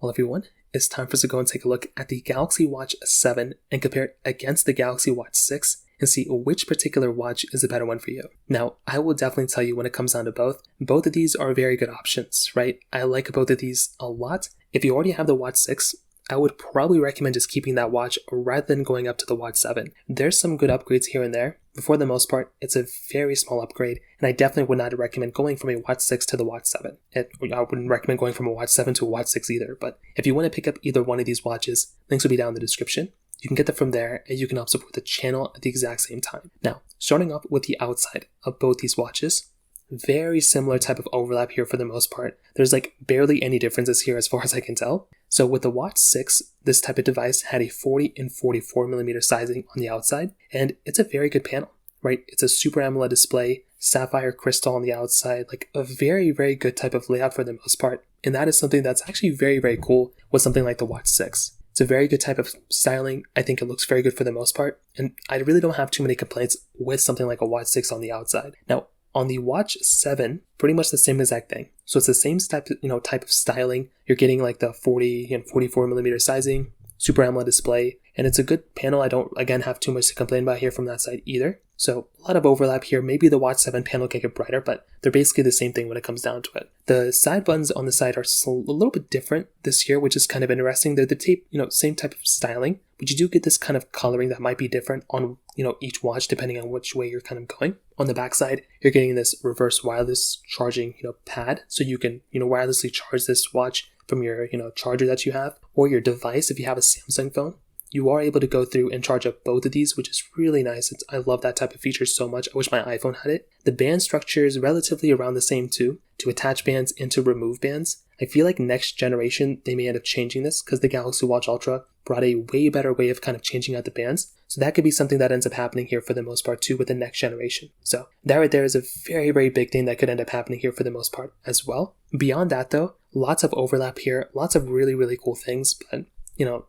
Well, everyone, it's time for us to go and take a look at the Galaxy Watch 7 and compare it against the Galaxy Watch 6 and see which particular watch is a better one for you. Now, I will definitely tell you when it comes down to both of these are very good options, right? I like both of these a lot. If you already have the Watch 6, I would probably recommend just keeping that watch rather than going up to the Watch 7. There's some good upgrades here and there, but for the most part, it's a very small upgrade, and I definitely would not recommend going from a Watch 6 to the Watch 7. I wouldn't recommend going from a Watch 7 to a Watch 6 either, but if you want to pick up either one of these watches, links will be down in the description. You can get them from there, and you can help support the channel at the exact same time. Now, starting off with the outside of both these watches, very similar type of overlap here for the most part. There's barely any differences here as far as I can tell. So with the Watch 6, this type of device had a 40 and 44mm sizing on the outside, and it's a very good panel, right? It's a Super AMOLED display, sapphire crystal on the outside, a very, very good type of layout for the most part. And that is something that's actually very, very cool with something like the Watch 6. It's a very good type of styling. I think it looks very good for the most part, and I really don't have too many complaints with something like a Watch 6 on the outside. Now, on the Watch 7, pretty much the same exact thing. So it's the same type of styling. You're getting the 40 and 44mm sizing, Super AMOLED display, and it's a good panel. I don't, again, have too much to complain about here from that side either. So a lot of overlap here. Maybe the Watch 7 panel can get brighter, but they're basically the same thing when it comes down to it. The side buttons on the side are a little bit different this year, which is kind of interesting. They're the same type of styling, but you do get this kind of coloring that might be different on each watch depending on which way you're kind of going. On the back side, you're getting this reverse wireless charging pad, so you can wirelessly charge this watch from your charger that you have or your device. If you have a Samsung phone, you are able to go through and charge up both of these, which is really nice. I love that type of feature so much. I wish my iPhone had it. The band structure is relatively around the same too, to attach bands and to remove bands. I feel like next generation, they may end up changing this because the Galaxy Watch Ultra brought a way better way of kind of changing out the bands. So that could be something that ends up happening here for the most part too with the next generation. So that right there is a very, very big thing that could end up happening here for the most part as well. Beyond that though, lots of overlap here, lots of really, really cool things, but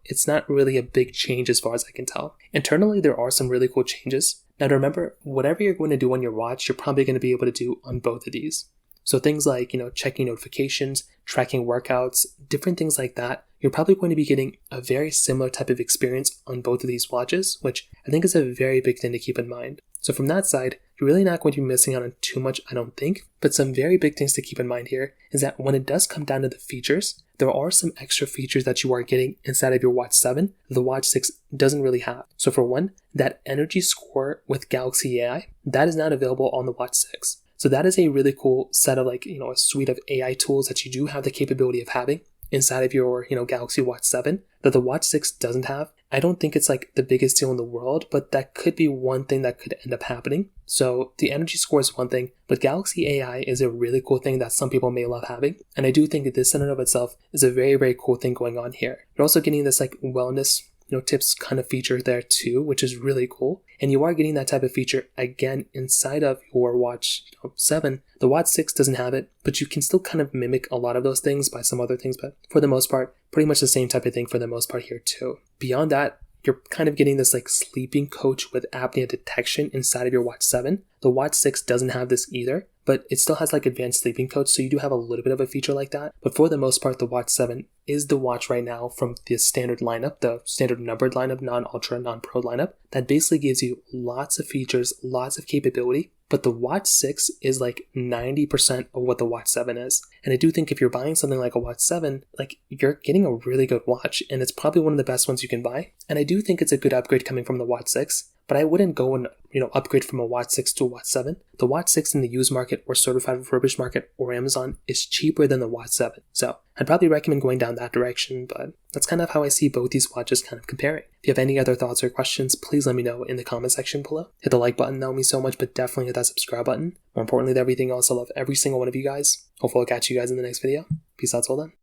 it's not really a big change as far as I can tell. Internally, there are some really cool changes. Now to remember, whatever you're going to do on your watch, you're probably going to be able to do on both of these. So things like, checking notifications, tracking workouts, different things like that, you're probably going to be getting a very similar type of experience on both of these watches, which I think is a very big thing to keep in mind. So from that side, you're really not going to be missing out on too much, I don't think. But some very big things to keep in mind here is that when it does come down to the features, there are some extra features that you are getting inside of your Watch 7 that the Watch 6 doesn't really have. So for one, that energy score with Galaxy AI, that is not available on the Watch 6. So that is a really cool set of a suite of AI tools that you do have the capability of having inside of your, Galaxy Watch 7 that the Watch 6 doesn't have. I don't think it's the biggest deal in the world, but that could be one thing that could end up happening. So the energy score is one thing, but Galaxy AI is a really cool thing that some people may love having. And I do think that this in and of itself is a very, very cool thing going on here. You're also getting this wellness tips kind of feature there too, which is really cool. And you are getting that type of feature again inside of your Watch 7. The Watch 6 doesn't have it, but you can still kind of mimic a lot of those things by some other things, but for the most part, pretty much the same type of thing for the most part here too. Beyond that, you're kind of getting this sleeping coach with apnea detection inside of your Watch 7. The Watch 6 doesn't have this either, but it still has advanced sleeping coach, so you do have a little bit of a feature like that. But for the most part, the Watch 7 is the watch right now from the standard lineup, the standard numbered lineup, non-ultra, non-pro lineup, that basically gives you lots of features, lots of capability. But the Watch 6 is 90% of what the Watch 7 is. And I do think if you're buying something like a Watch 7, you're getting a really good watch, and it's probably one of the best ones you can buy. And I do think it's a good upgrade coming from the Watch 6, but I wouldn't go and upgrade from a Watch 6 to a Watch 7. The Watch 6 in the used market or certified refurbished market or Amazon is cheaper than the Watch 7. So I'd probably recommend going down that direction, but that's kind of how I see both these watches kind of comparing. If you have any other thoughts or questions, please let me know in the comment section below. Hit the like button, that would mean so much, but definitely hit that subscribe button. More importantly than everything else, I love every single one of you guys. Hopefully I'll catch you guys in the next video. Peace out till then.